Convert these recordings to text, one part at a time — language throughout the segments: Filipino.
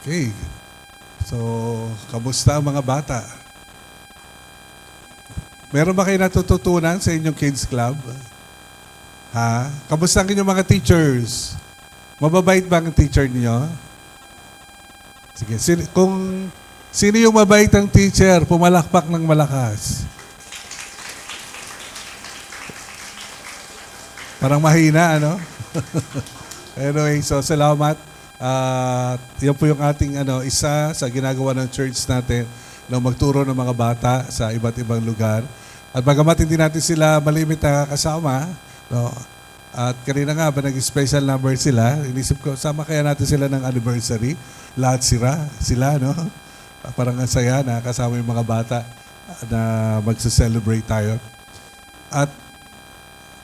Okay. So, kamusta ang mga bata? Meron ba kayo natututunan sa inyong kids club? Ha? Kamusta ang inyong mga teachers? Mababait ba ang teacher niyo? Sige, sino yung mabait ang teacher? Pumalakpak ng malakas. Parang mahina, ano? Anyway, so salamat. Yan po yung ating isa sa ginagawa ng church natin na magturo ng mga bata sa iba't ibang lugar. At bagamat hindi natin sila malimit na kasama, no? At kanina nga ba nag-special number sila, inisip ko, sama kaya natin sila ng anniversary. Lahat sila, no? Parang ang saya na kasama yung mga bata na magsa-celebrate tayo. At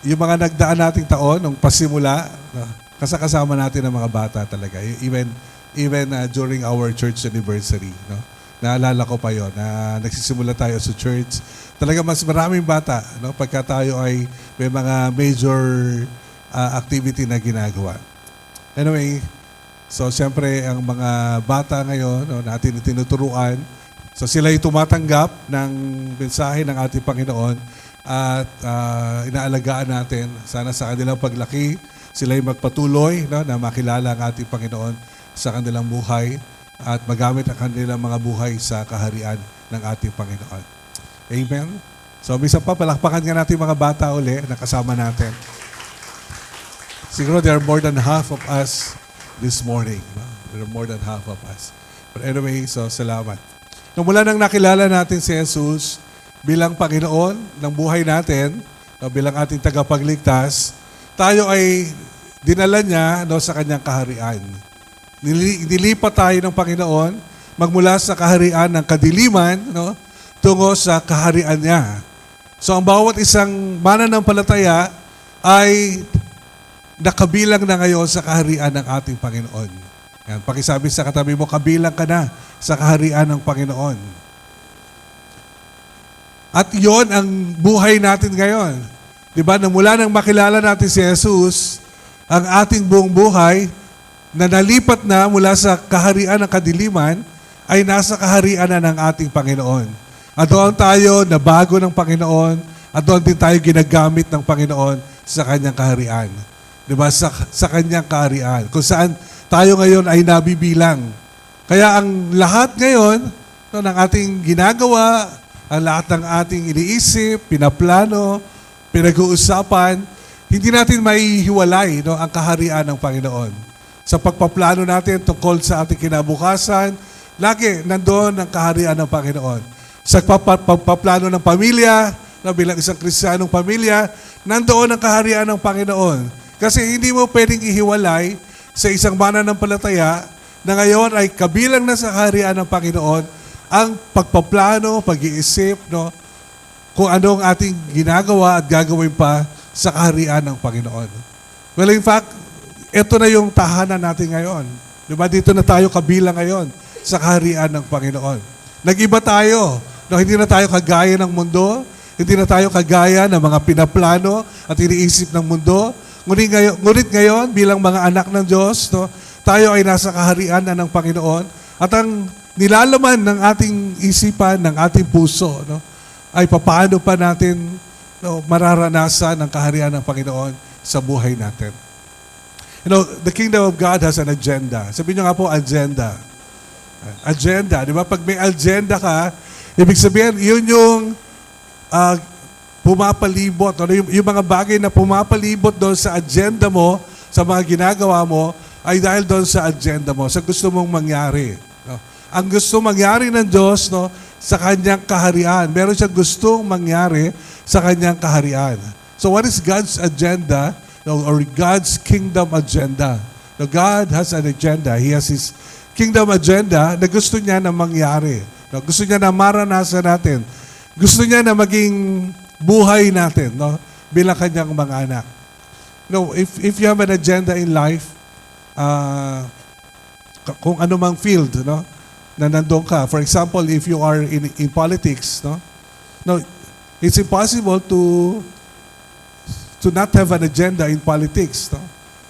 yung mga nagdaan nating taon, nung pasimula, no? Kasama natin ang mga bata talaga. Even during our church anniversary, no? Naalala ko pa yon na nagsisimula tayo sa church. Talaga mas maraming bata, no? Pagka tayo ay may mga major activity na ginagawa. Anyway, so siyempre ang mga bata ngayon, no, natin tinuturuan. So sila ay tumatanggap ng mensahe ng ating Panginoon at inaalagaan natin. Sana sa kanilang paglaki, sila ay magpatuloy, no, na makilala ang ating Panginoon sa kanilang buhay at magamit ang kanilang mga buhay sa kaharian ng ating Panginoon. Amen? So, bisa pa, palakpakan nga natin mga bata uli na kasama natin. Siguro there are more than half of us this morning. No? There are more than half of us. But anyway, so salamat. Nung mula nang nakilala natin si Jesus bilang Panginoon ng buhay natin, no, bilang ating tagapagligtas, tayo ay dinala niya, no, sa kanyang kaharian. Nilipat tayo ng Panginoon magmula sa kaharian ng kadiliman, no, tungo sa kaharian niya. So ang bawat isang mananampalataya ay nakabilang na ngayon sa kaharian ng ating Panginoon. Yan, pakisabi sa katabi mo, kabilang ka na sa kaharian ng Panginoon. At yon ang buhay natin ngayon. Diba? Nang mula nang makilala natin si Jesus, ang ating buong buhay na nalipat na mula sa kaharian ng kadiliman ay nasa kaharian na ng ating Panginoon. At doon tayo na bago ng Panginoon at doon din tayo ginagamit ng Panginoon sa kanyang kaharian. Diba? Sa kanyang kaharian. Kung saan tayo ngayon ay nabibilang. Kaya ang lahat ngayon no, ng ating ginagawa, ang lahat ng ating iniisip, pinaplano, pinag-uusapan, hindi natin maihiwalay, no, ang kaharian ng Panginoon. Sa pagpaplano natin tungkol sa ating kinabukasan, lagi nandoon ang kaharian ng Panginoon. Sa pagpaplano ng pamilya, no, bilang isang Kristiyanong pamilya, nandoon ang kaharian ng Panginoon. Kasi hindi mo pwedeng ihiwalay sa isang mananampalataya na ngayon ay kabilang na sa kaharian ng Panginoon ang pagpaplano, pag-iisip, no, kung ano ang ating ginagawa at gagawin pa sa kaharian ng Panginoon. Well, in fact, ito na yung tahanan natin ngayon. Diba? Dito na tayo kabilang ngayon sa kaharian ng Panginoon. Nag-iba tayo. No, hindi na tayo kagaya ng mundo. Hindi na tayo kagaya ng mga pinaplano at iniisip ng mundo. Ngunit ngayon, bilang mga anak ng Diyos, no, tayo ay nasa kaharian na ng Panginoon. At ang nilalaman ng ating isipan, ng ating puso, no, ay papaano pa natin, no, mararanasan ang kaharian ng Panginoon sa buhay natin. You know, the kingdom of God has an agenda. Sabihin nyo nga po, agenda. Agenda. Di ba? Pag may agenda ka, ibig sabihin, yun yung pumapalibot. Ano, yung mga bagay na pumapalibot doon sa agenda mo, sa mga ginagawa mo, ay dahil doon sa agenda mo, sa gusto mong mangyari. No? Ang gusto mangyari ng Diyos, no, sa kanyang kaharian. Meron siyang gustong mangyari sa kanyang kaharian. So what is God's agenda, or God's kingdom agenda? Now, God has an agenda. He has His kingdom agenda na gusto niya na mangyari. No, gusto niya na maranasan natin. Gusto niya na maging buhay natin, no, bilang kanyang mga anak. No, if you have an agenda in life, kung ano mang field, no, na nandun ka. For example, if you are in politics, no, it's impossible to not have an agenda in politics, no.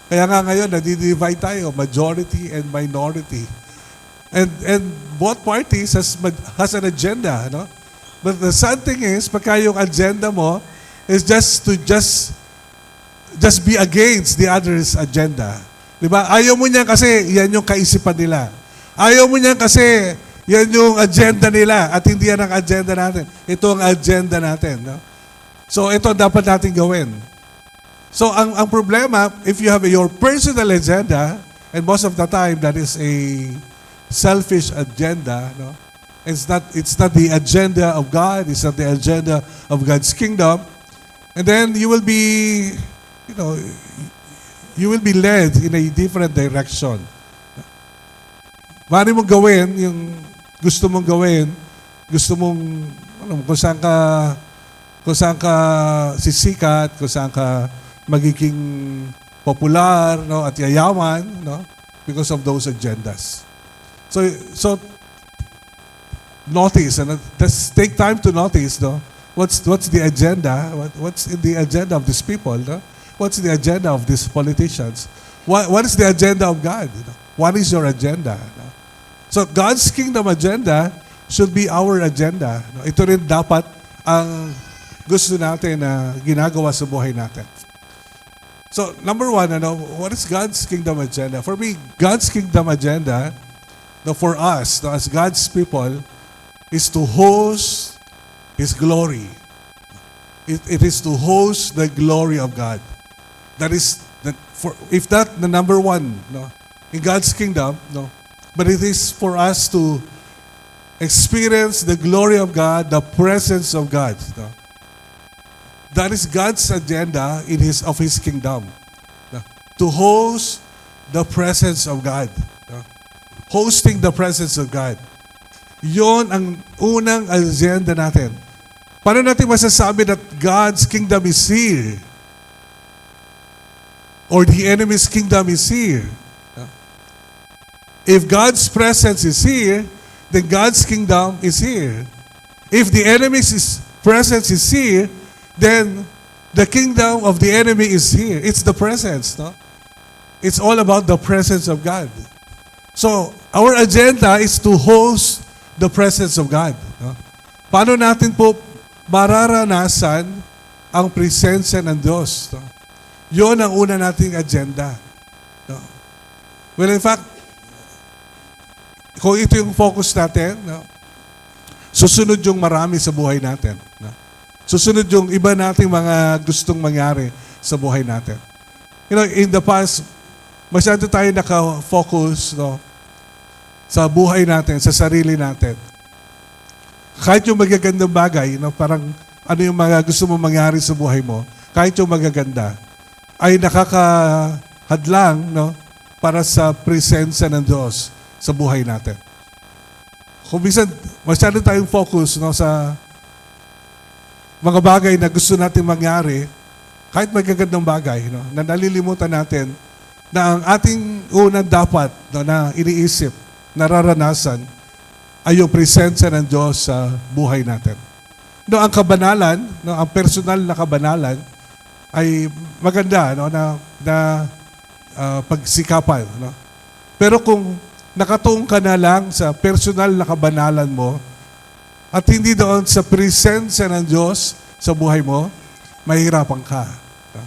Kaya nga ngayon, nadi-divide tayo, majority and minority. And both parties has an agenda, no? But the sad thing is, pagka yung agenda mo is just be against the other's agenda. Di ba? Ayaw mo niyan kasi yan yung kaisipan nila. Ayaw mo niyan kasi yan yung agenda nila at hindi yan ang agenda natin. Ito ang agenda natin. No? So ito dapat natin gawin. So ang problema, if you have your personal agenda, and most of the time that is a selfish agenda, no? It's not the agenda of God, it's not the agenda of God's kingdom. And then you will be, you will be led in a different direction. Mari mong gawin yung gusto mong gawin, gusto mong kung saan ka sisikat, kung saan ka magiging popular, no, at yayaman, no, because of those agendas. So notice, and just take time to notice, no, what's the agenda, what's in the agenda of these people, no? What's the agenda of these politicians? What is the agenda of God? What is your agenda? No? So God's kingdom agenda should be our agenda. No? Ito rin dapat ang gusto natin na ginagawa sa buhay natin. So number one, what is God's kingdom agenda? For me, God's kingdom agenda, for us, as God's people, is to host His glory. It is to host the glory of God. That is, if not the number one, no, in God's kingdom, no, but it is for us to experience the glory of God, the presence of God. No. That is God's agenda of His kingdom. No. To host the presence of God. No. Hosting the presence of God. Yon ang unang agenda natin. Paano natin masasabi that God's kingdom is here? Or the enemy's kingdom is here? If God's presence is here, then God's kingdom is here. If the enemy's presence is here, then the kingdom of the enemy is here. It's the presence, no? It's all about the presence of God. So, our agenda is to host the presence of God. No? Paano natin po mararanasan ang presensya ng Diyos? No? Yun ang una nating agenda. No? Well, in fact, kung ito yung focus natin, no? Susunod yung marami sa buhay natin. No? Susunod yung iba nating mga gustong mangyari sa buhay natin. In the past, masyado tayo naka-focus, no, sa buhay natin, sa sarili natin. Kahit yung magagandang bagay, no, parang ano yung mga gusto mo mangyari sa buhay mo, kahit yung magaganda, ay nakakahadlang, no, para sa presensya ng Diyos sa buhay natin. Kung minsan, masyado tayong focus, no, sa mga bagay na gusto natin mangyari, kahit magagandang bagay, no, na nalilimutan natin na ang ating unang dapat, no, na iniisip, nararanasan ay yung presensya ng Diyos sa buhay natin. No, ang kabanalan, no, ang personal na kabanalan ay maganda, no, na pagsikapan, no. Pero kung nakatuon ka na lang sa personal na kabanalan mo at hindi doon sa presensya ng Diyos sa buhay mo, mahirapan ka. No?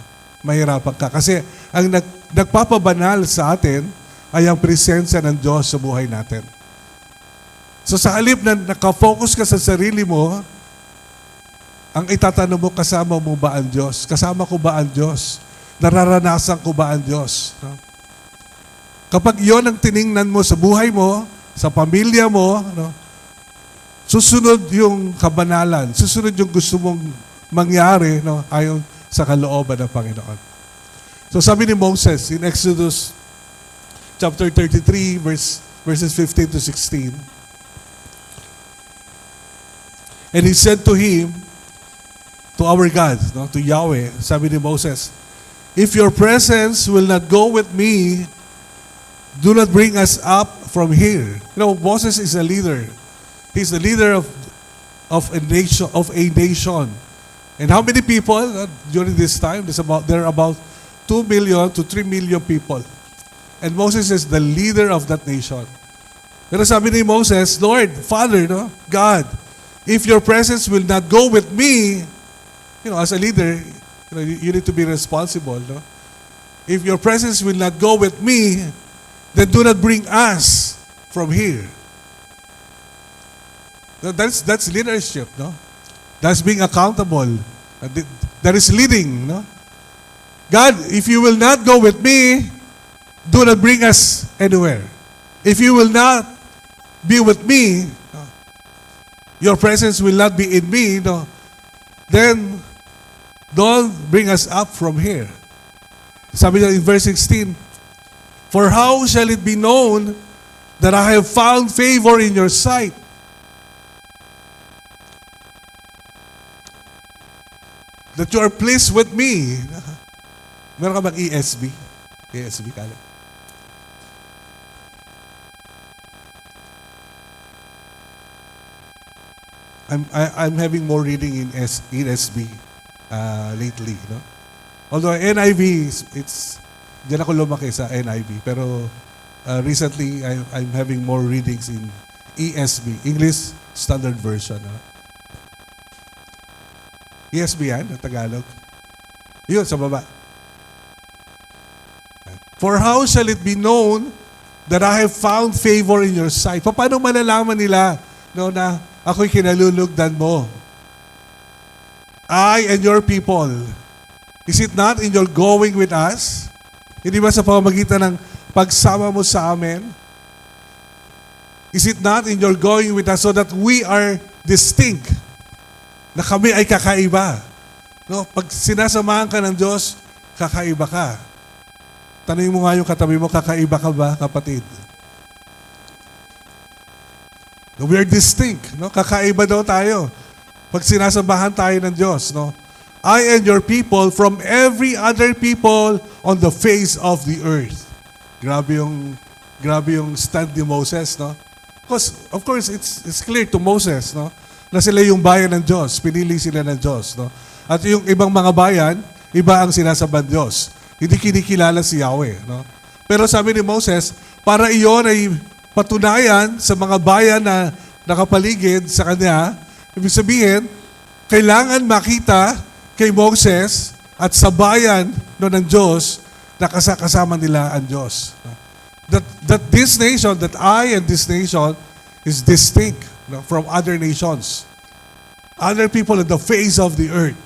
Mahirapan ka. Kasi ang nagpapabanal sa atin ay ang presensya ng Diyos sa buhay natin. So sa halip na nakafocus ka sa sarili mo, ang itatanong mo, kasama mo ba ang Diyos? Kasama ko ba ang Diyos? Nararanasan ko ba ang Diyos? No? Kapag yon ang tiningnan mo sa buhay mo, sa pamilya mo, no, susunod yung kabanalan, susunod yung gusto mong mangyari, no, ayon sa kalooban ng Panginoon. So sabi ni Moses in Exodus chapter 33, verses 15 to 16. And he said to him, to our God, no, to Yahweh, sabi ni Moses, if your presence will not go with me, do not bring us up from here. Moses is a leader. He's the leader of a nation. And how many people during this time? There are about 2 million to 3 million people. And Moses is the leader of that nation. Pero sabi ni Moses, Lord, Father, no? God, if your presence will not go with me, as a leader, you need to be responsible, no? If your presence will not go with me, then do not bring us from here. No, that's leadership, no? That's being accountable. That is leading, no? God, if you will not go with me, do not bring us anywhere. If you will not be with me, your presence will not be in me, no? Then don't bring us up from here. Sabi niya in verse 16, for how shall it be known that I have found favor in your sight? That you are pleased with me. Meron ka bang ESV? ESV kala. I'm having more reading in ESV lately, no? Although NIV, diyan ako lumaki sa NIV, pero recently I'm having more readings in ESV, English Standard Version. No? ESV yan, Tagalog. Yun, sa baba. For how shall it be known that I have found favor in your sight? Paano malalaman nila, no, na ako'y kinalulugdan mo? I and your people. Is it not in your going with us? Hindi ba sa pamamagitan ng pagsama mo sa amin? Is it not in your going with us so that we are distinct? Na kami ay kakaiba. No? Pag sinasamahan ka ng Diyos, kakaiba ka. Tanungin mo nga yung katabi mo, kakaiba ka ba, kapatid? No, we are distinct. No? Kakaiba daw tayo. Pag sinasamahan tayo ng Diyos, no? I and your people from every other people on the face of the earth. Grabe yung stand ni Moses, no? Of course, it's clear to Moses, no? Na sila yung bayan ng Diyos, pinili sila ng Diyos, no? At yung ibang mga bayan, iba ang sinasambang Diyos. Hindi kinikilala si Yahweh, no? Pero sabi ni Moses, para iyon ay patunayan sa mga bayan na nakapaligid sa kanya, ibig sabihin, kailangan makita kay Moses at sa bayan ng Diyos na kasama nila ang Diyos. That this nation, that I and this nation is distinct, no, from other nations. Other people on the face of the earth.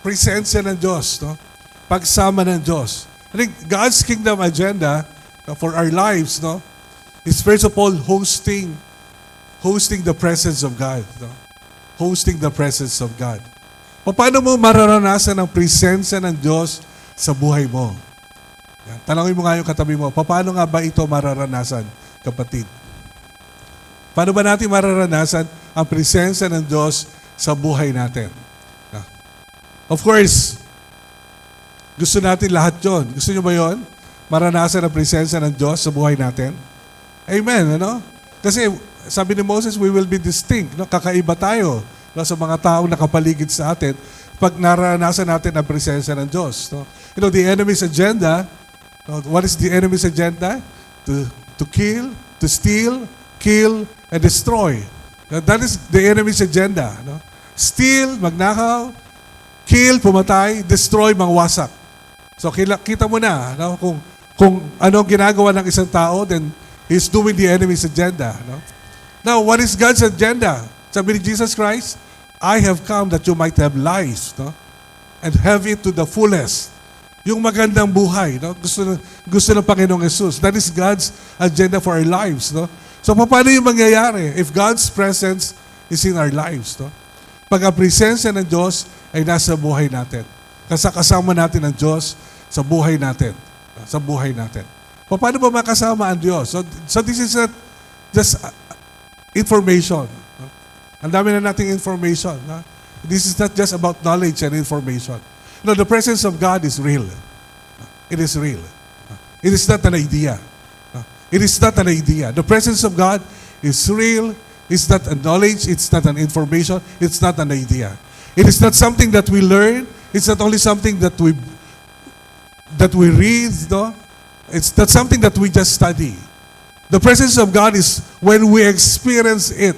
Presensya ng Diyos. No? Pagsama ng Diyos. I think God's kingdom agenda for our lives, no, is first of all hosting the presence of God. No? Hosting the presence of God. Paano mo mararanasan ang presensya ng Diyos sa buhay mo? Yan. Tanongin mo nga yung katabi mo, paano nga ba ito mararanasan, kapatid? Paano ba natin mararanasan ang presensya ng Diyos sa buhay natin? Of course, gusto natin lahat yon. Gusto nyo ba yon? Maranasan ang presensya ng Diyos sa buhay natin? Amen, ano? Kasi sabi ni Moses, we will be distinct. No? Kakaiba tayo, no, sa mga taong nakapaligid sa atin pag naranasan natin ang presensya ng Diyos. No? The enemy's agenda, no, what is the enemy's agenda? To kill, to steal, kill, and destroy. Now, that is the enemy's agenda. No? Steal, magnakaw, kill, pumatay, destroy, mangwasak. So kita mo na, no, kung ano ginagawa ng isang tao, then he's doing the enemy's agenda. No? Now, what is God's agenda? Sabi ni Jesus Christ, I have come that you might have life, no? And have it to the fullest. Yung magandang buhay, no? Gusto ng Panginoong Jesus. That is God's agenda for our lives, no? So paano yung mangyayari if God's presence is in our lives, no? Pag ang presensya ng Diyos ay nasa buhay natin. Kasama natin ang Diyos sa buhay natin. Sa buhay natin. Paano ba makasama ang Diyos? So this is not just information. No? Ang dami na nating information. No? This is not just about knowledge and information. No, the presence of God is real. It is real. It is not an idea. It is not an idea. The presence of God is real. It's not a knowledge. It's not an information. It's not an idea. It is not something that we learn. It's not only something that we read. No? It's not something that we just study. The presence of God is when we experience it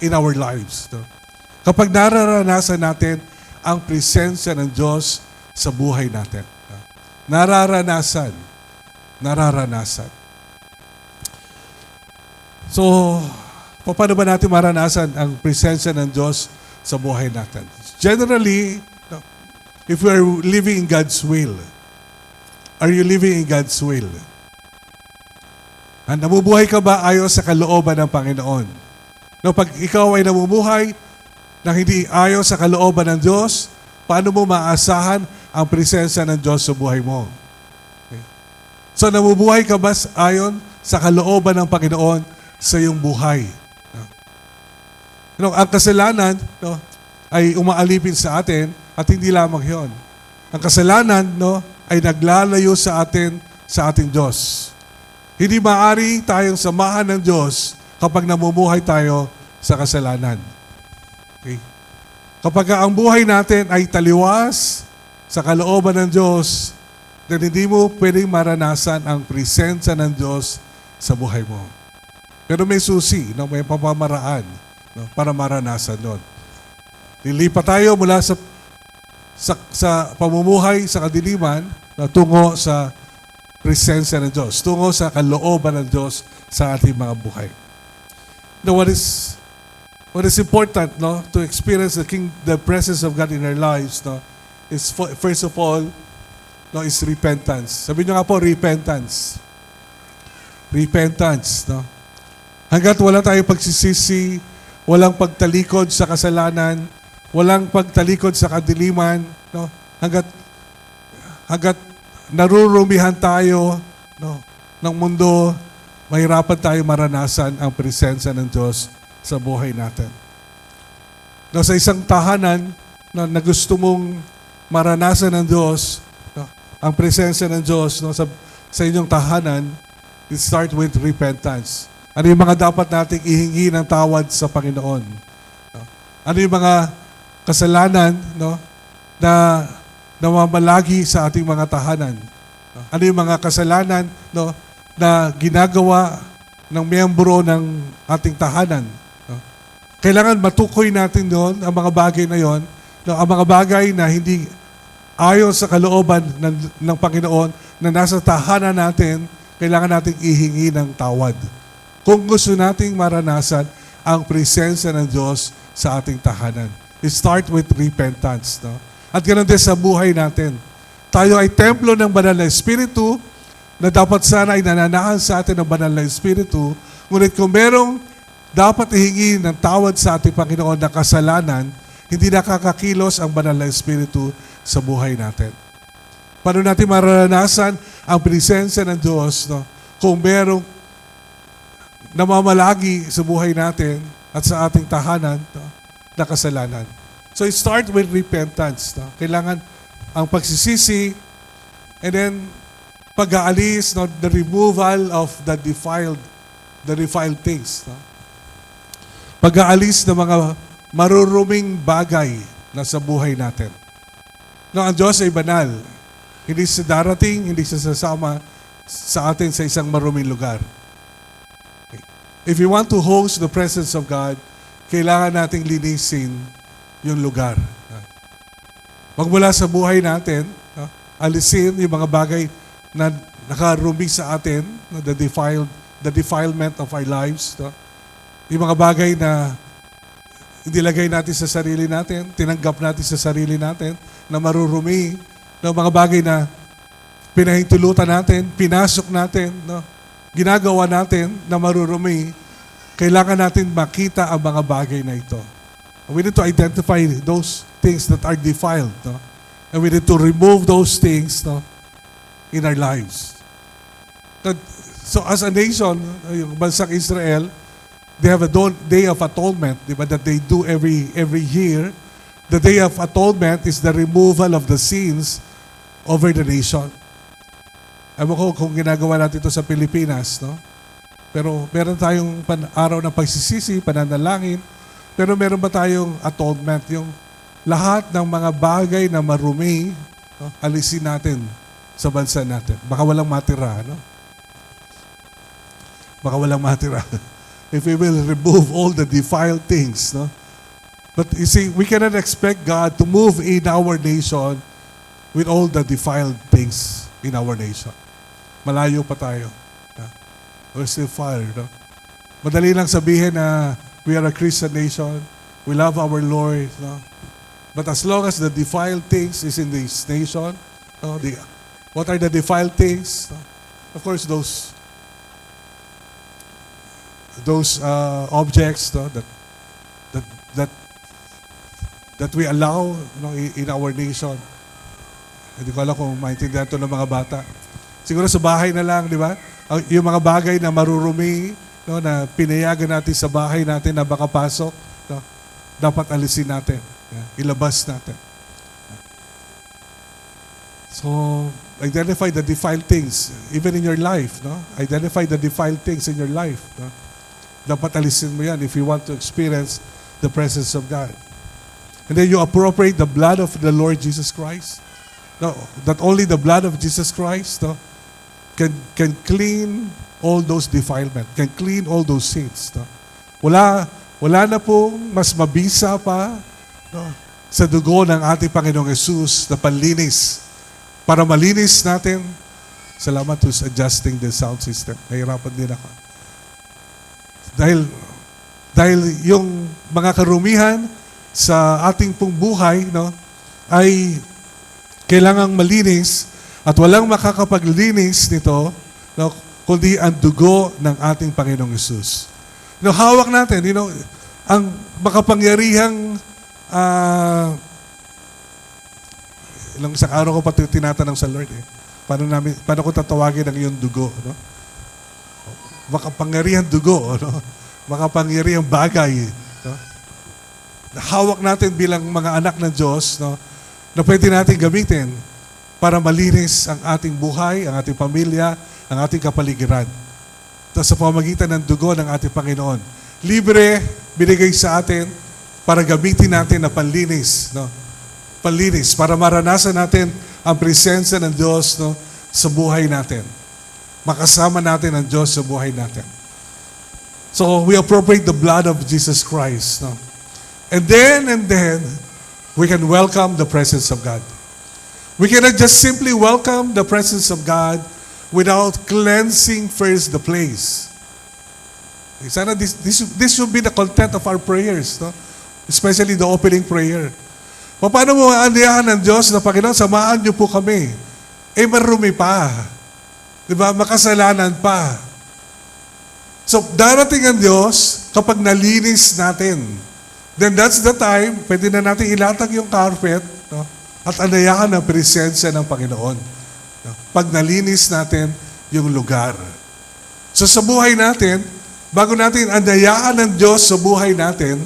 in our lives. No? Kapag nararanasan natin ang presensya ng Diyos sa buhay natin. No? Nararanasan. So, paano ba natin maranasan ang presensya ng Diyos sa buhay natin? Generally, no, if we are living in God's will, are you living in God's will? Namubuhay ka ba ayon sa kalooban ng Panginoon? No, pag ikaw ay namumuhay na hindi ayon sa kalooban ng Diyos, paano mo maasahan ang presensya ng Diyos sa buhay mo? Okay. So, namumuhay ka ba ayon sa kalooban ng Panginoon sa iyong buhay? No, ang kasalanan, no, ay umaalipin sa atin at hindi lamang yon. Ang kasalanan, no, ay naglalayo sa atin sa ating Diyos. Hindi maaari tayong samahan ng Diyos kapag namumuhay tayo sa kasalanan. Okay? Kapag ang buhay natin ay taliwas sa kalooban ng Diyos, then hindi mo pwedeng maranasan ang presensya ng Diyos sa buhay mo. Pero may susi, no? May pamamaraan, no? Para maranasan doon. Lilipat tayo mula sa pamumuhay sa kadiliman na tungo sa presensya ng Diyos, tungo sa kalooban ng Diyos sa ating mga buhay. Now, what is important, no, to experience the presence of God in our lives, no, is first of all, no, is repentance. Sabi niyo nga po, repentance. Repentance, no. Hanggat wala tayong pagsisisi, walang pagtalikod sa kasalanan, walang pagtalikod sa kadiliman, no, hanggat narurumihan tayo, no, ng mundo, mahirapan tayo maranasan ang presensya ng Diyos sa buhay natin. No, sa isang tahanan, no, na gusto mong maranasan ng Diyos, no, ang presensya ng Diyos, no, sa inyong tahanan, it start with repentance. Ano yung mga dapat nating ihingi ng tawad sa Panginoon? No? Ano yung mga kasalanan, no, na namamalagi sa ating mga tahanan? Ano yung mga kasalanan, no, na ginagawa ng miyembro ng ating tahanan? No? Kailangan matukoy natin doon ang mga bagay na yon, no, ang mga bagay na hindi ayon sa kalooban ng Panginoon na nasa tahanan natin, kailangan nating ihingi ng tawad. Kung gusto nating maranasan ang presensya ng Diyos sa ating tahanan. It start with repentance, no? At ganoon din sa buhay natin. Tayo ay templo ng Banal na Espiritu na dapat sana ay nananahan sa atin ng Banal na Espiritu. Ngunit kung merong dapat ihingi ng tawad sa ating Panginoon na kasalanan, hindi nakakakilos ang Banal na Espiritu sa buhay natin. Paano natin maranasan ang presensya ng Diyos, no, kung merong namamalagi sa buhay natin at sa ating tahanan, no, na kasalanan? So it starts with repentance. No? Kailangan ang pagsisisi and then pag-aalis, no, the removal of the defiled things. No? Pag-aalis ng mga maruruming bagay na sa buhay natin. No, ang Diyos ay banal. Hindi siya darating, hindi siya sasama sa atin sa isang maruming lugar. Okay. If you want to host the presence of God, kailangan nating linisin yung lugar. Magmula sa buhay natin, alisin yung mga bagay na nakarumi sa atin, the defilement of our lives. Yung mga bagay na inilagay natin sa sarili natin, tinanggap natin sa sarili natin, na marurumi, ng mga bagay na pinahintulutan natin, pinasok natin, no? Ginagawa natin na marurumi, kailangan natin makita ang mga bagay na ito. We need to identify those things that are defiled, no? And we need to remove those things, no, in our lives. So as a nation, yung bansang Israel, they have a Day of Atonement, di ba, that they do every year. The Day of Atonement is the removal of the sins over the nation. Ewan ko kung ginagawa natin ito sa Pilipinas, no? Pero meron tayong araw ng pagsisisi, pananalangin, pero meron ba tayong atonement? Yung lahat ng mga bagay na marumi, no, alisin natin sa bansa natin. Baka walang matira, no? baka walang matira. If we will remove all the defiled things, no? But you see, we cannot expect God to move in our nation with all the defiled things in our nation. Malayo pa tayo. We're still far, no? Madali lang sabihin na we are a Christian nation, we love our Lord, no? But as long as the defiled things is in this nation, no, what are the defiled things? No? Of course, those objects, no, that we allow, no, in our nation. Hindi ko alam kung maintindihan ito ng mga bata. Siguro sa bahay na lang, di ba? Yung mga bagay na marurumi, no, na pinayagan natin sa bahay natin na baka pasok, no, dapat alisin natin. Ilabas natin. So, identify the defiled things, even in your life. No? Identify the defiled things in your life. No? Dapat alisin mo yan if you want to experience the presence of God. And then you appropriate the blood of the Lord Jesus Christ. No, that only the blood of Jesus Christ, no, can clean all those defilement, can clean all those sins. No? Wala na pong mas mabisa pa, no, sa dugo ng ating Panginoong Yesus na panlinis. Para malinis natin, salamat who's adjusting the sound system. Nahirapan din ako. Dahil yung mga karumihan sa ating pong buhay, no, ay kailangang malinis at walang makakapaglinis nito, no, kundi ang dugo ng ating Panginoong Yesus. No, hawak natin, ang makapangyarihang ilang isang araw ko pati tinatanong sa Lord, paano ko tatawagin ang iyong dugo, no? Makapangyarihang dugo, no? Makapangyarihang bagay, no? Hawak natin bilang mga anak ng Diyos, no, na pwede natin gamitin para malinis ang ating buhay, ang ating pamilya, ang ating kapaligiran. Ito sa pamamagitan ng dugo ng ating Panginoon. Libre, binigay sa atin para gamitin natin na panlinis, no? Panlinis, para maranasan natin ang presensya ng Diyos, no, sa buhay natin. Makasama natin ang Diyos sa buhay natin. So, we appropriate the blood of Jesus Christ, no? And then, we can welcome the presence of God. We cannot just simply welcome the presence of God without cleansing first the place. Sana this should be the content of our prayers, no? Especially the opening prayer. Paano mo aandiyahan ng Diyos na Panginoon, samahan niyo po kami. Marumi pa. Diba? Makasalanan pa. So, darating ang Diyos kapag nalinis natin. Then that's the time, pwede na natin ilatag yung carpet, no, at andayahan ang presensya ng Panginoon. No? Pag nalinis natin yung lugar. So sa buhay natin, bago natin andayahan ng Diyos sa buhay natin,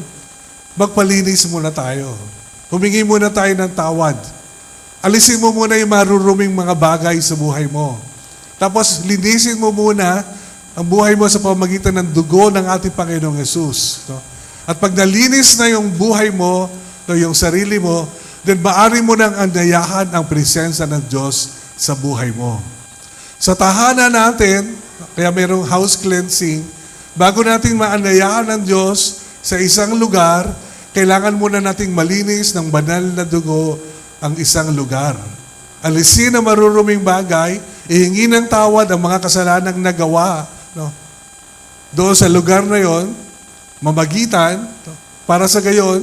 magpalinis muna tayo. Humingi muna tayo ng tawad. Alisin mo muna yung maruruming mga bagay sa buhay mo. Tapos linisin mo muna ang buhay mo sa pamamagitan ng dugo ng ating Panginoong Yesus. No? At pag nalinis na yung buhay mo, no, yung sarili mo, then maaari mo nang andayahan ang presensya ng Diyos sa buhay mo. Sa tahanan natin, kaya mayroong house cleansing, bago nating maandayahan ng Diyos sa isang lugar, kailangan muna nating malinis ng banal na dugo ang isang lugar. Alisin ang maruruming bagay, ihingi ng tawad ang mga kasalanang nagawa, no, doon sa lugar na yon, mamagitan, para sa gayon,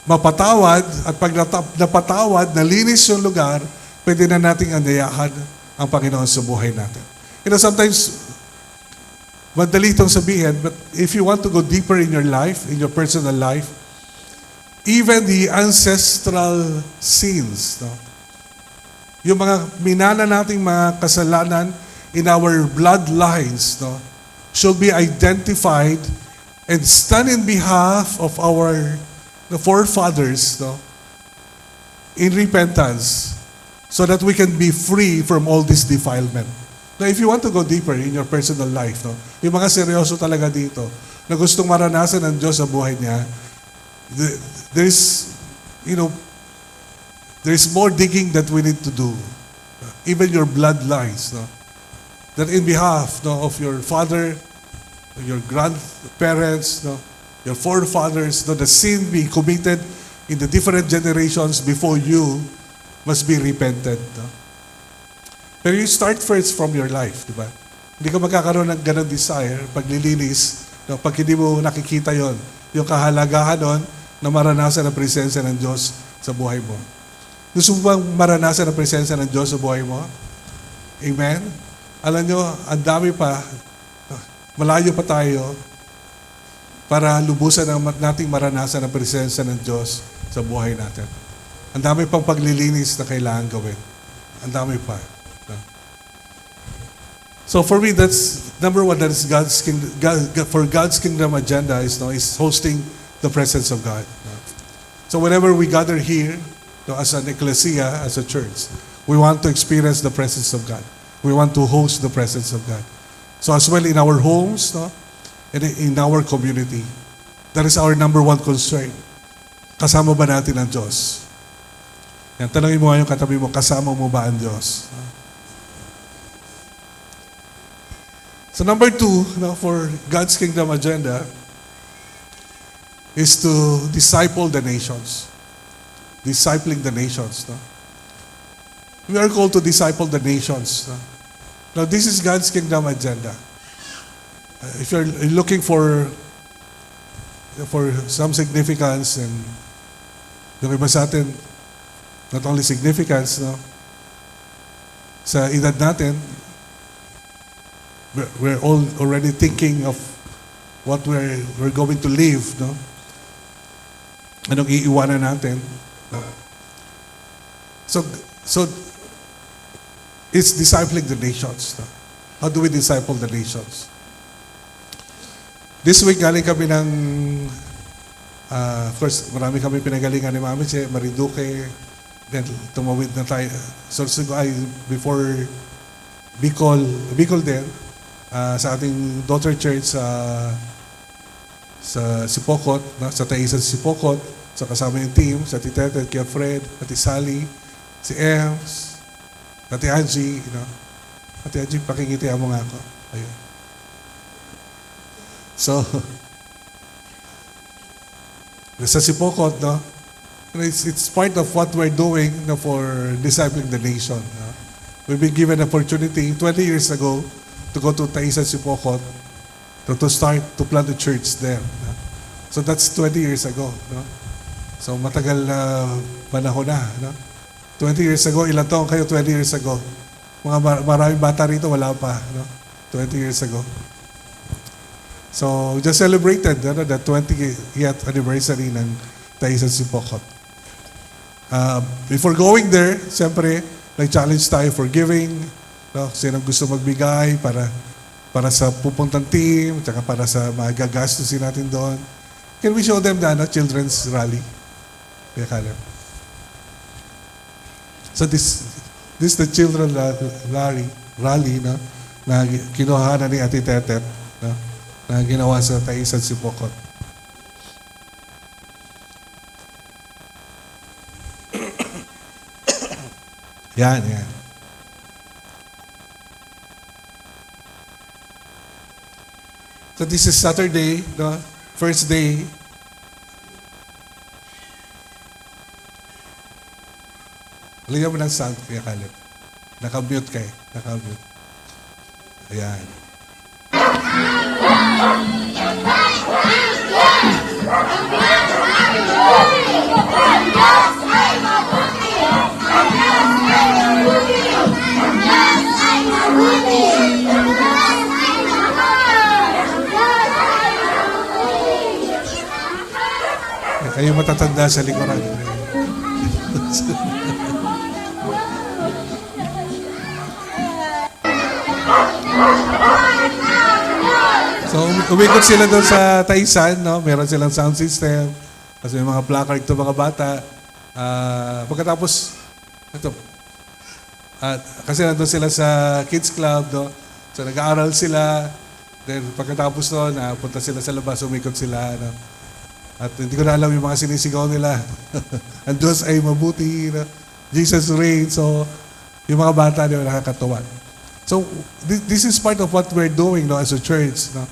mapatawad, at pag napatawad, nalinis yung lugar, pwede na nating andayahan ang Panginoon sa buhay natin. Sometimes, madali itong sabihin, but if you want to go deeper in your life, in your personal life, even the ancestral sins, no? Yung mga minana nating mga kasalanan in our bloodlines, no, should be identified and stand in behalf of the forefathers, no, in repentance, so that we can be free from all this defilement. Now, if you want to go deeper in your personal life, no, yung mga seryoso talaga dito, na gustong maranasan ng Diyos sa buhay niya, there's more digging that we need to do. Even your bloodlines, no, that in behalf, no, of your father, your grandparents, no, your forefathers, no, the sin being committed in the different generations before you must be repented. No? Pero you start first from your life, di ba? Hindi ka magkakaroon ng ganong desire, paglilinis, no, pag hindi mo nakikita yon, yung kahalagahan nun na maranasan ang presensya ng Diyos sa buhay mo. Gusto mo bang maranasan ang presensya ng Diyos sa buhay mo? Amen? Alam nyo, ang dami pa, malayo pa tayo para lubusan nating maranasan ang presensya ng Diyos sa buhay natin. Ang dami pang paglilinis na kailangan gawin. Ang dami pa. So for me, that's number one. That is God's kingdom. For God's kingdom agenda is hosting the presence of God. So whenever we gather here, as an ecclesia, as a church, we want to experience the presence of God. We want to host the presence of God. So as well in our homes, no, and in our community, that is our number one concern. Kasama ba natin ang Diyos? Yan, tanongin mo nga yung katabi mo, kasama mo ba ang Diyos? So number two, no, for God's kingdom agenda is to disciple the nations. Discipling the nations. No? We are called to disciple the nations. No? Now, this is God's kingdom agenda. If you're looking for some significance, and yung iba sa atin, not only significance, no, sa edad natin, we're all already thinking of what we're going to live, no? Anong iiwanan natin? No? So it's discipling the nations. No? How do we disciple the nations? This week, galing kami ng, of course, marami kami pinagalingan ni Mami Che, Marinduque, then tumawid na tayo. So before Bicol din, sa ating daughter church sa Sipokot, no? Sa Taisan Sipokot, so kasama yung team, sa Titete, Kia Fred, Ati Sally, si Ems, Ati Angie, you know. Ati Angie, pakingitihan mo nga ako. Ayun. So, sa Sipokot, no? It's part of what we're doing, no, for discipling the nation. No? We've been given an opportunity 20 years ago to go to Taisan Sipokot to start to plant a church there. No? So that's 20 years ago. No? So matagal na panahon na. No? 20 years ago, ilan taon kayo 20 years ago? Maraming bata rito, wala pa. No? 20 years ago. So we just celebrated the 20th anniversary ng Taisan Sipokot. Before going there, siyempre, nag-challenge tayo for giving. No? Sinong gusto magbigay para sa pupuntang team, tsaka para sa mga gagastusin natin doon. Can we show them the children's rally? So this is the children rally, no? Na kinuha na ni Ate Tetet, no? Na ginawa sa Taisan Sipokot. Yan. So this is Saturday, no? First day. Lagyan mo ng sound, Kuya Caleb. Naka-mute kayo. Naka-mute. Ayan. Kayo matatanda sa likuran. So, umikot sila doon sa Taisan, no? Meron silang sound system. Kasi may mga placard to mga bata. Pagkatapos, ito, kasi nandun sila sa kids club, no? So, nag-aaral sila. Then, pagkatapos doon, punta sila sa labas, umikot sila, no? At hindi ko na alam yung mga sinisigaw nila. Ang Diyos ay mabuti, no? Jesus reigns. So, yung mga bata, di ba, nakakatuwa. So this is part of what we're doing, no, as a church. No?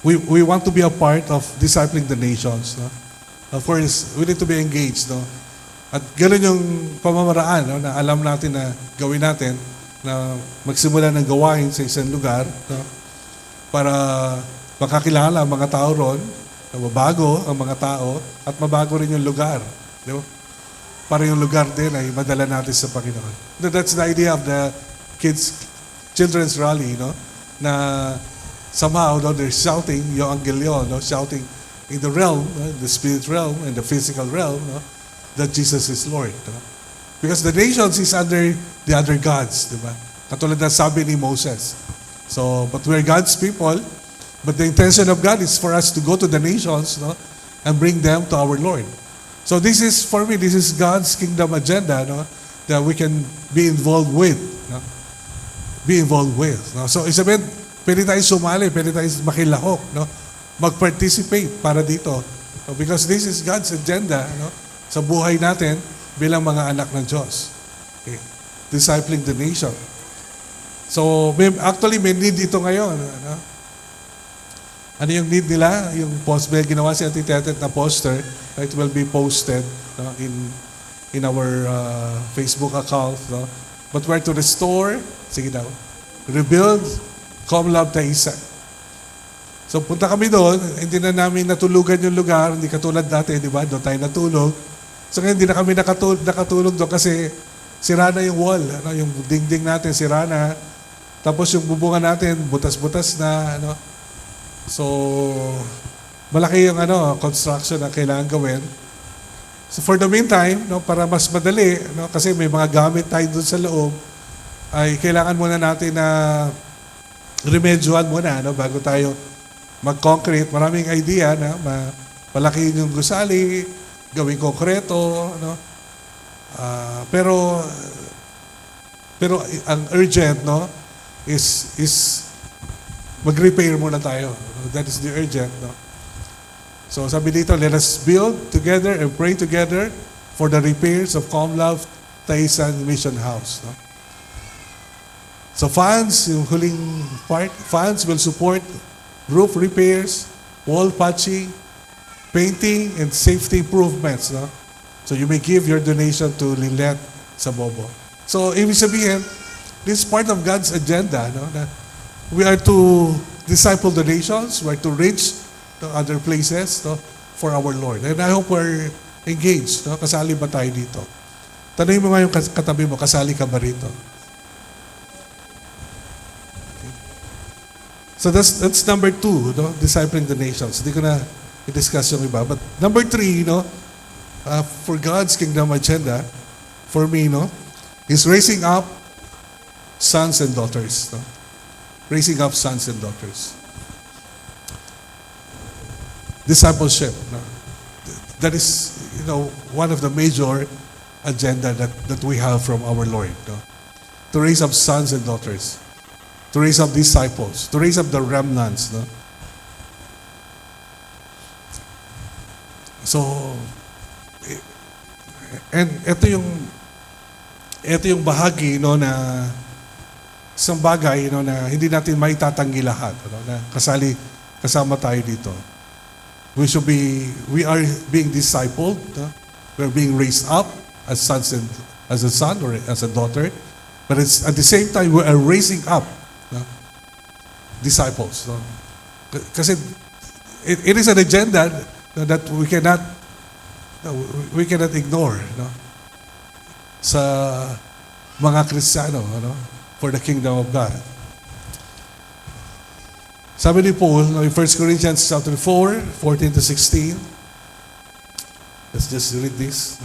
We want to be a part of discipling the nations. No? Of course, we need to be engaged. No? At gano'n yung pamamaraan, no, na alam natin na gawin natin, na magsimula ng gawain sa isang lugar, no, para makakilala ang mga tao ron, na mabago ang mga tao, at mabago rin yung lugar. Di ba? Para yung lugar din ay madala natin sa Panginoon. That's the idea of the children's rally, no? Na somehow, no, they're shouting yung angelyo, no? Shouting in the realm, no? The spirit realm and the physical realm, no? That Jesus is Lord. No? Because the nations is under the other gods, di ba? Katulad na sabi ni Moses. So, but we're God's people, but the intention of God is for us to go to the nations, no? And bring them to our Lord. So this is, for me, this is God's kingdom agenda, no? That we can be involved with. No? Be involved with. No? So, isabihin, pwede tayo sumali, pwede tayo makilahok, no? Mag-participate para dito. No? Because this is God's agenda, no? Sa buhay natin bilang mga anak ng Diyos. Okay. Discipling the nation. So, actually, may need ito ngayon. No? Ano yung need nila? Yung post, may ginawa si Auntie Tetet na poster. It will be posted, no, in our Facebook account. No? But we're to restore, sige daw, rebuild, Comlab Taisan. So punta kami doon, hindi na namin natulugan yung lugar, hindi katulad dati, di ba? Doon tayo natulog. So ngayon, hindi na kami nakatulog doon kasi sira na yung wall, ano? Yung dingding natin, sira na. Tapos yung bubungan natin, butas-butas na, ano? So, malaki yung construction na kailangan gawin. So for the meantime, no, para mas madali, no, kasi may mga gamit tayo doon sa loob, ay kailangan muna natin na remedyohan muna, no, bago tayo mag-concrete. Maraming idea na malaki yung gusali, gawing konkreto, no. Pero ang urgent, no, is mag-repair muna tayo. That is the urgent, no. So sabi dito, let us build together and pray together for the repairs of Comlab Taisan Mission House. No? So funds, yung huling part, funds will support roof repairs, wall patching, painting, and safety improvements. No? So you may give your donation to Lilet Sabobo. So ibig sabihin, this is part of God's agenda. No? Na we are to disciple the nations, we are to reach to other places, no, for our Lord. And I hope we're engaged. No? Kasali ba tayo dito? Tanungin mo nga yung katabi mo, kasali ka ba rito? Okay. So that's number 2, no? Discipling the nations. Hindi ko na i-discuss yung iba. But number 3, for God's kingdom agenda, for me, is raising up sons and daughters. No? Raising up sons and daughters. Discipleship. No? That is, one of the major agenda that we have from our Lord. No? To raise up sons and daughters. To raise up disciples. To raise up the remnants. No? So, and ito yung bahagi, na isang bagay, na hindi natin maitatanggi lahat, na kasama tayo dito. We are being discipled, we're being raised up as sons and as a son or as a daughter, but it's at the same time we are raising up disciples. Kasi it is an agenda that we cannot ignore, sa mga Kristiyano, for the kingdom of God. Sabi ni Paul, in 1 Corinthians chapter 4, 14 to 16. Let's just read this.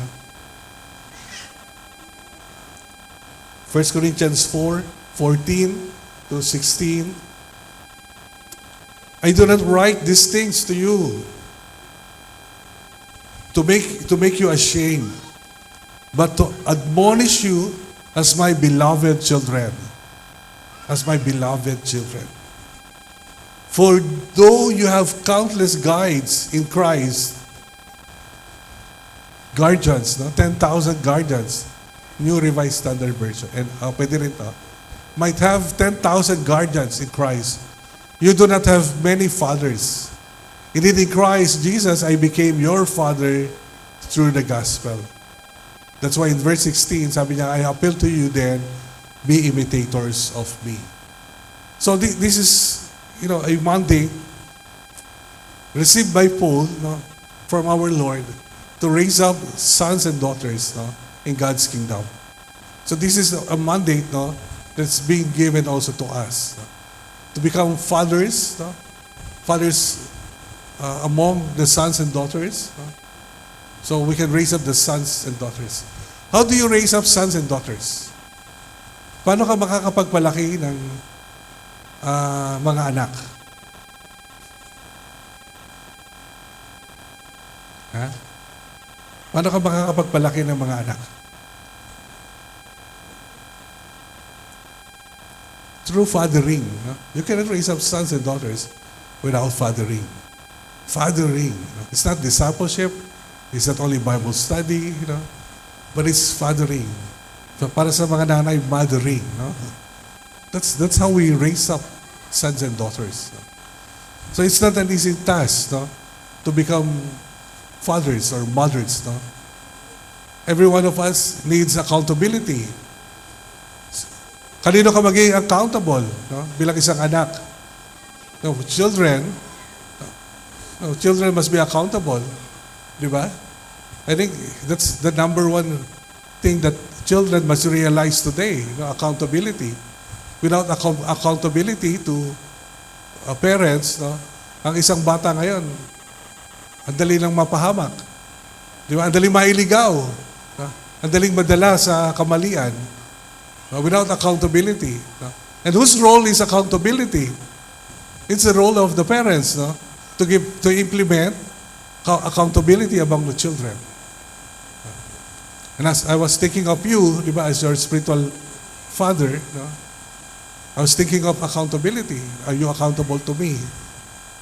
1 Corinthians 4, 14 to 16. I do not write these things to you to make you ashamed, but to admonish you as my beloved children. As my beloved children. For though you have countless guides in Christ, guardians, 10,000 guardians New Revised Standard Version. And pwede rin to. Might have 10,000 guardians in Christ. You do not have many fathers. Indeed, in Christ Jesus, I became your father through the gospel. That's why in verse 16, sabi niya, I appeal to you then, be imitators of me. So this is, a mandate received by Paul, from our Lord to raise up sons and daughters, in God's kingdom. So this is a mandate, that's being given also to us, to become fathers, fathers among the sons and daughters, so we can raise up the sons and daughters. How do you raise up sons and daughters? Paano ka makakapagpalaki ng mga anak? Ha? Paano ka makakapagpalaki ng mga anak? Through fathering. You cannot raise up sons and daughters without fathering. Fathering. It's not discipleship. It's not only Bible study, but it's fathering. So para sa mga nanay, mothering. That's how we raise up sons and daughters. So it's not an easy task, to become fathers or mothers. Every one of us needs accountability. Kanino ka maging accountable, bilang isang anak? Children must be accountable. Di ba? I think that's the number one thing that children must realize today, accountability. Without accountability to parents, ang isang bata ngayon, ang dali lang mapahamak. Di ba? Ang daling mailigaw. Ang daling madala sa kamalian. Without accountability. And whose role is accountability? It's the role of the parents, to implement accountability among the children. And as I was thinking of you, di ba, as your spiritual father, I was thinking of accountability. Are you accountable to me?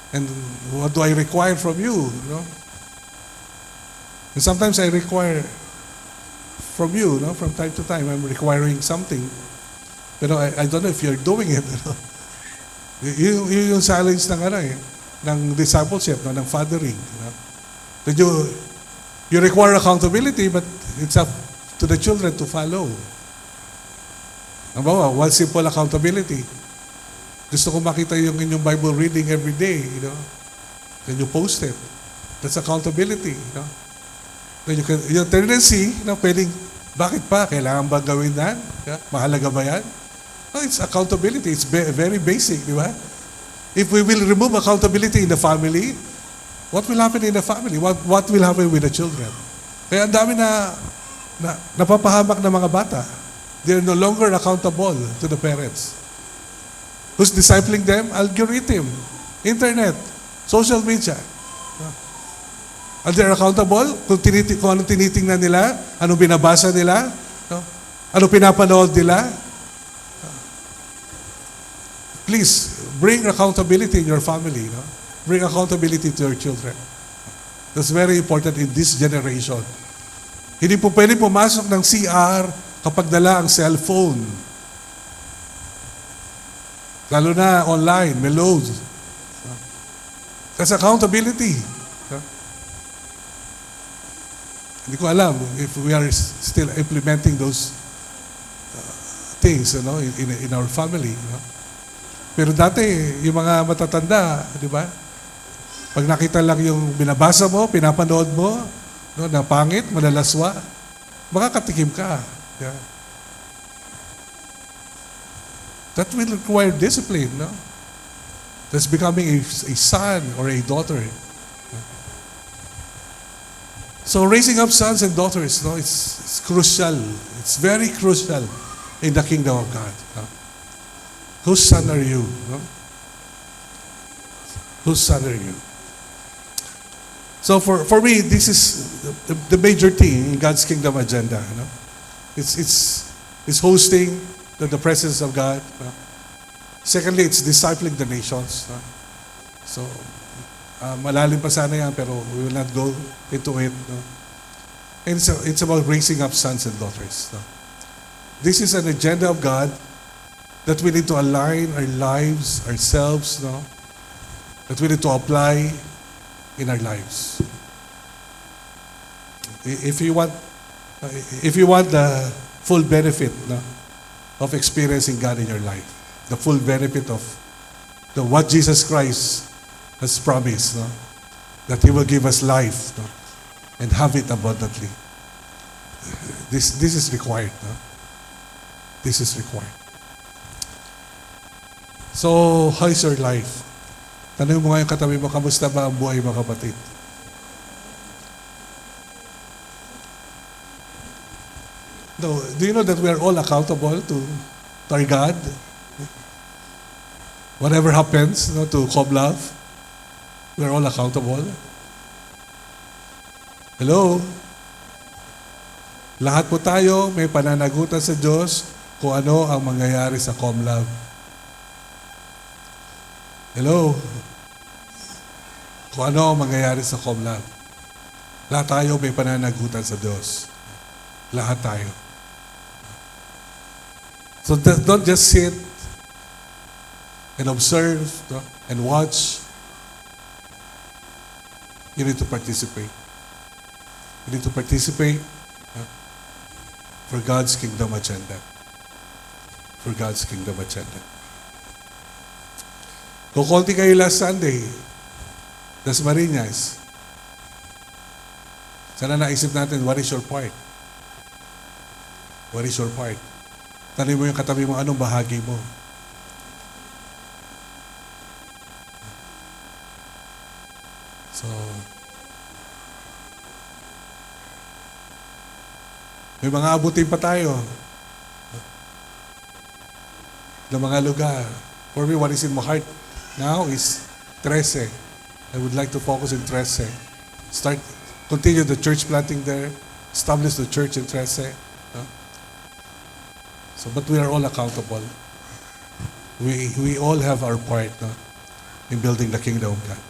And what do I require from you? And sometimes I require from you, from time to time, I'm requiring something. Pero I don't know if you're doing it. Yung silence ng discipleship, ng fathering. That you require accountability, but it's up to the children to follow. One simple accountability. Gusto ko makita yung inyong Bible reading every day, Then you post it. That's accountability, Then yung tendency, pwedeng, bakit pa? Kailangan ba gawin yan? Mahalaga ba yan? No, it's accountability. It's very basic, di ba? If we will remove accountability in the family, what will happen in the family? What will happen with the children? Kaya ang dami na napapahamak ng mga bata. They're no longer accountable to the parents. Who's discipling them? Algorithm, internet, social media. Are they accountable? Kung anong tinitingnan nila, anong binabasa nila, anong pinapanood nila. Please, bring accountability in your family. Bring accountability to your children. That's very important in this generation. Hindi po pwede pumasok ng CR kapag dala ang cellphone. Lalo na online, may loads. That's accountability. Hindi ko alam if we are still implementing those things, in our family. Pero dati, yung mga matatanda, di ba? Pag nakita lang yung binabasa mo, pinapanood mo, na pangit, malalaswa, makakatikim ka. Yeah. That will require discipline, That's becoming a son or a daughter. So raising up sons and daughters, it's crucial. It's very crucial in the kingdom of God. Whose son are you? Whose son are you? So for me, this is the major thing in God's kingdom agenda. It's hosting the presence of God. Secondly, it's discipling the nations. So malalim pa sana yan, pero we will not go into it. And it's about raising up sons and daughters. this is an agenda of God that we need to align our lives, ourselves, no? That we need to apply in our lives. If you want the full benefit, no, of experiencing God in your life, the full benefit of what Jesus Christ has promised, no, that He will give us life, no, and have it abundantly. This is required. No? This is required. So, how is your life? Tanong mo nga yung katabi mo, kamusta ba ang buhay mga kapatid? No, do you know that we are all accountable to our God? Whatever happens, no, to Comlove, we are all accountable. Hello? Lahat po tayo may pananagutan sa Diyos kung ano ang mangyayari sa Comlove. Hello? Kung ano ang mangyayari sa Comlove. Lahat tayo may pananagutan sa Diyos. Lahat tayo. So don't just sit and observe, no, and watch. You need to participate. You need to participate, no, for God's kingdom agenda. For God's kingdom agenda. Kukunti kayo last Sunday, Das Marinas. Sana naisip natin, what is your part? What is your part? Tanong mo yung katabi mo, anong bahagi mo? So, may mga abutin pa tayo ng mga lugar. For me, what is in my heart now is 13. I would like to focus in 13. Continue the church planting there, establish the church in 13. No? So, but we are all accountable. We all have our part, no, in building the kingdom of God.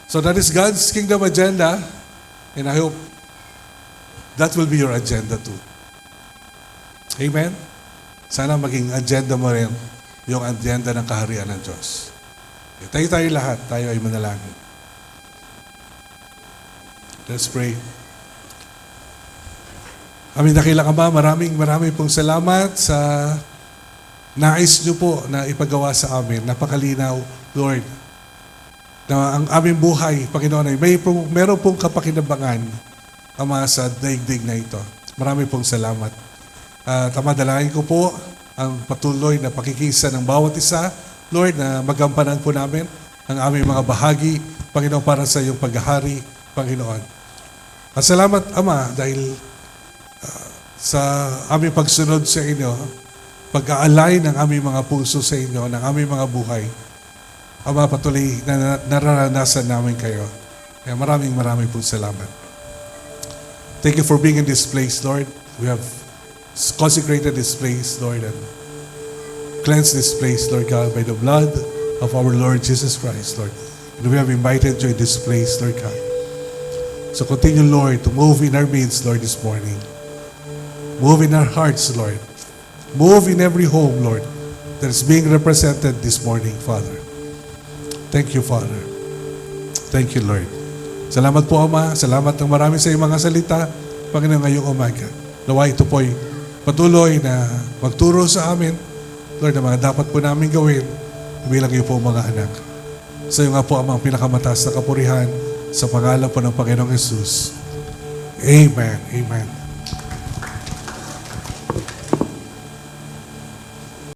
So that is God's kingdom agenda, and I hope that will be your agenda too. Amen? Sana maging agenda mo rin yung agenda ng kaharian ng Diyos. Okay, tayo lahat, tayo ay manalangin. Let's pray. Aming dakilang Ama, maraming pong salamat sa nais niyo po na ipagawa sa amin. Napakalinaw, Lord, na ang aming buhay, Panginoon, ay meron pong kapakinabangan, Ama, sa daigdig na ito. Maraming pong salamat. At dalangin ko po ang patuloy na pakikisa ng bawat isa, Lord, na magampanan po namin ang aming mga bahagi, Panginoon, para sa iyong paghahari, Panginoon. At salamat, Ama, dahil sa aming pagsunod sa inyo, pag-aalay ng aming mga puso sa inyo, ng aming mga buhay, Ama, patuloy na nararanasan namin kayo. Kaya maraming po salamat. Thank you for being in this place, Lord. We have consecrated this place, Lord, and cleansed this place, Lord God, by the blood of our Lord Jesus Christ, Lord. And we have invited you in this place, Lord God. So continue, Lord, to move in our midst, Lord, this morning. Move in our hearts, Lord. Move in every home, Lord, that is being represented this morning, Father. Thank you, Father. Thank you, Lord. Salamat po, Ama. Salamat ng marami sa iyong mga salita, Panginoon, ngayong umaga. Nawa ito po'y patuloy na magturo sa amin, Lord, na mga dapat po namin gawin bilang iyo po mga anak. Sa iyo nga po, Ama, ang pinakamataas na kapurihan sa pangalan po ng Panginoong Jesus. Amen. Amen.